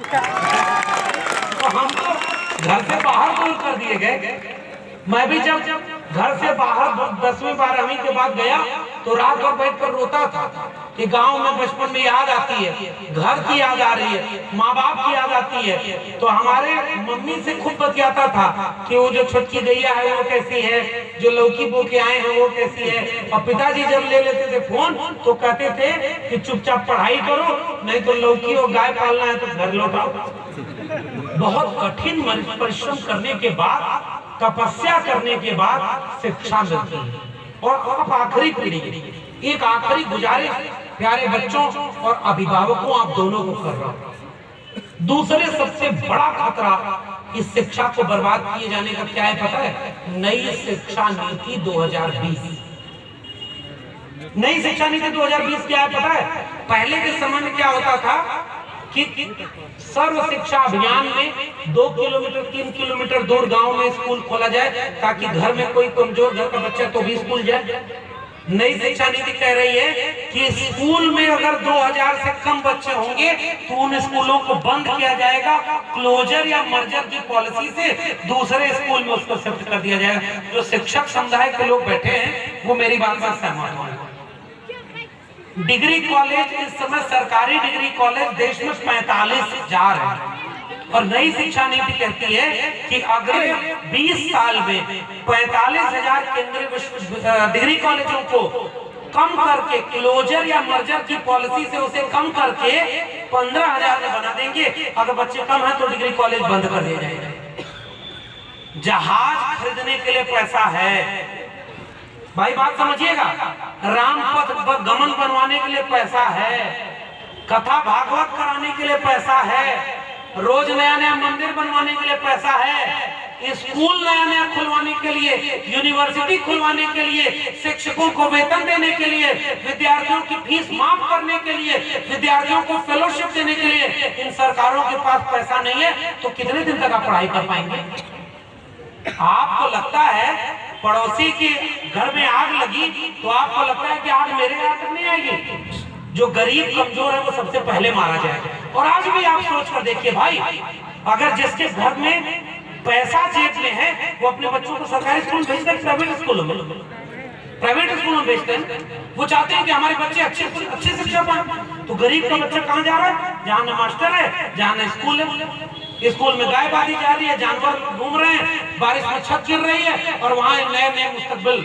तो हम तो घर से बाहर दूर कर दिए गए। मैं भी जब घर से बाहर 10वीं 12वीं के बाद गया तो रात भर बैठकर रोता था कि गांव में बचपन में याद आती है, घर की याद आ रही है, माँ बाप की याद आती है। तो हमारे मम्मी से खूब बतियाता था कि वो जो छोटकी गैया है वो कैसी है, जो लौकी बो के आए हैं वो कैसी है। और पिताजी जब ले लेते थे फोन तो कहते थे कि चुपचाप पढ़ाई करो, नहीं तो लौकी और गाय पालना है तो घर लौटाओ। बहुत कठिन परिश्रम करने के बाद, तपस्या करने के बाद शिक्षा मिलती है। और अब आखिरी पीढ़ी, एक आखिरी गुजारिश प्यारे बच्चों और अभिभावकों, आप दोनों को कर रहा हूं। दूसरे सबसे बड़ा खतरा इस शिक्षा को बर्बाद किए जाने का क्या है पता है? नई शिक्षा नीति 2020। नई शिक्षा नीति 2020 क्या है पता है? पहले के समय में क्या होता था कि सर्व शिक्षा अभियान में 2 किलोमीटर 3 किलोमीटर दूर गांव में स्कूल खोला जाए ताकि घर में कोई कमजोर घर का बच्चा तो भी स्कूल जाए। नई शिक्षा नीति कह रही है कि स्कूल में अगर 2000 से कम बच्चे होंगे तो उन स्कूलों को बंद किया जाएगा, क्लोजर या मर्जर की पॉलिसी से दूसरे स्कूल में उसको शिफ्ट कर दिया जाएगा। जो शिक्षक समुदाय के लोग बैठे हैं वो मेरी बात से सहमत हैं। डिग्री कॉलेज इस समय सरकारी डिग्री कॉलेज देश में 45,000 है और नई शिक्षा नीति कहती है कि अगले 20 साल में 45,000 केंद्रीय डिग्री कॉलेजों को कम करके, क्लोजर या मर्जर की पॉलिसी से उसे कम करके 15,000 में बना देंगे। अगर बच्चे कम है तो डिग्री कॉलेज बंद कर दिया जाएगा। जहाज खरीदने के लिए पैसा है भाई, बात समझिएगा। रामपथ गमन बनवाने के लिए पैसा है, कथा भागवत कराने के लिए पैसा है, रोज नया नया मंदिर बनवाने के लिए पैसा है, स्कूल नया नया खुलवाने के लिए, यूनिवर्सिटी खुलवाने के लिए, शिक्षकों को वेतन देने के लिए, विद्यार्थियों की फीस माफ करने के लिए, विद्यार्थियों को फेलोशिप देने के लिए इन सरकारों के पास पैसा नहीं है। तो कितने दिन तक आप पढ़ाई कर पाएंगे? आपको लगता है पड़ोसी के घर में आग लगी तो आपको लगता है कि आग मेरे यहाँ तक नहीं आएगी? जो गरीब कमजोर है वो सबसे पहले मारा जाएगा। और आज भी आप सोच कर देखिए भाई, अगर जिसके घर में पैसा जेब में है वो अपने बच्चों को सरकारी स्कूल भेजते हैं, प्राइवेट स्कूलों में, प्राइवेट स्कूलों में भेजते हैं। वो चाहते हैं कि हमारे बच्चे अच्छी शिक्षा पाएं। तो गरीब का बच्चा कहाँ जा रहा है? जहाँ न मास्टर है, जहाँ न स्कूल है। स्कूल में गाय बांधी जा रही है, जानवर घूम रहे हैं, बारिश में छत गिर रही है और वहाँ नए नए मुस्तकबिल।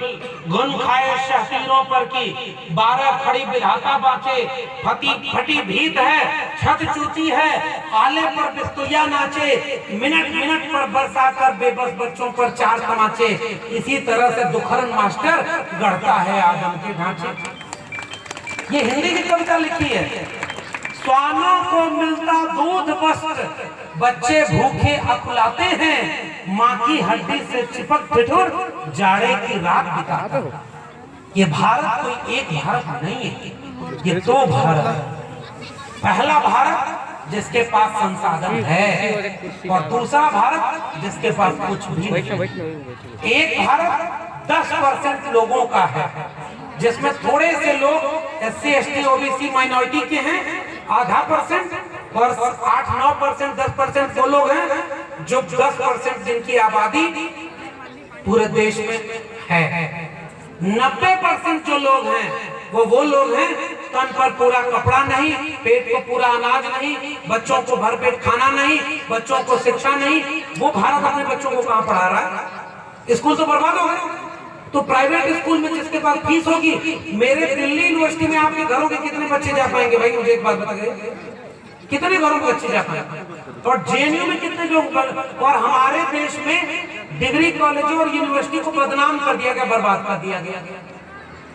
घुन खाए शहतीरों पर की 12 खड़ी विधाता बाँचे, फटी भीत है, छत चूती है, आले पर बिस्तुया नाचे, मिनट मिनट पर बरसा कर बेबस बच्चों पर 4 तमाचे। इसी तरह से दुखरन मास्टर गढ़ता है आदम के ढांचे। ये हिंदी की कविता लिखी है। स्वानों को मिलता दूध वस्त्र, बच्चे भूखे अकुलाते हैं, माँ की हड्डी से चिपक ठिठुर जाड़े की रात बिताता। ये भारत कोई एक भारत नहीं है, ये 2 भारत है। पहला भारत जिसके पास संसाधन है और दूसरा भारत जिसके पास कुछ भी नहीं। एक भारत 10% लोगों का है जिसमें थोड़े से लोग SC ST OBC माइनॉरिटी के हैं, आधा % और 8-9% 10% वो लोग हैं जो 10% जिनकी आबादी पूरे देश में है। 90% जो लोग हैं वो लोग हैं तन पर पूरा कपड़ा नहीं, पेट को पूरा अनाज नहीं, बच्चों को भरपेट खाना नहीं, बच्चों को शिक्षा नहीं। वो भारत अपने बच्चों को कहाँ पढ़ा रहा है? स्कूल तो बर्बाद हो गए। तो प्राइवेट स्कूल में जिसके पास फीस होगी, मेरे दिल्ली यूनिवर्सिटी में आपके घरों के कितने बच्चे जा पाएंगे? भाई मुझे एक बात बताइए, कितने घरों के बच्चे जा पाएंगे? और JNU में कितने लोग? और हमारे देश में डिग्री कॉलेजों और यूनिवर्सिटी को बदनाम कर दिया गया, बर्बाद कर दिया गया।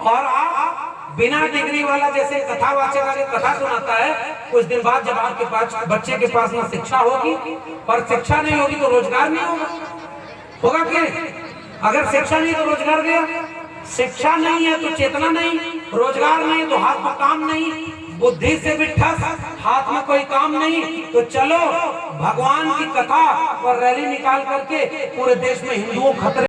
और आप बिना डिग्री वाला जैसे कथावाचक आगे कथा सुनाता है, कुछ दिन बाद जब आपके पास बच्चे के पास ना शिक्षा होगी और शिक्षा नहीं होगी तो रोजगार नहीं होगा क्या? अगर शिक्षा नहीं तो रोजगार गया। शिक्षा नहीं है तो चेतना नहीं, रोजगार नहीं तो हाथ में काम नहीं, बुद्धि से भी ठस, हाथ में कोई काम नहीं। तो चलो भगवान की कथा और रैली निकाल करके पूरे देश में हिंदुओं खतरे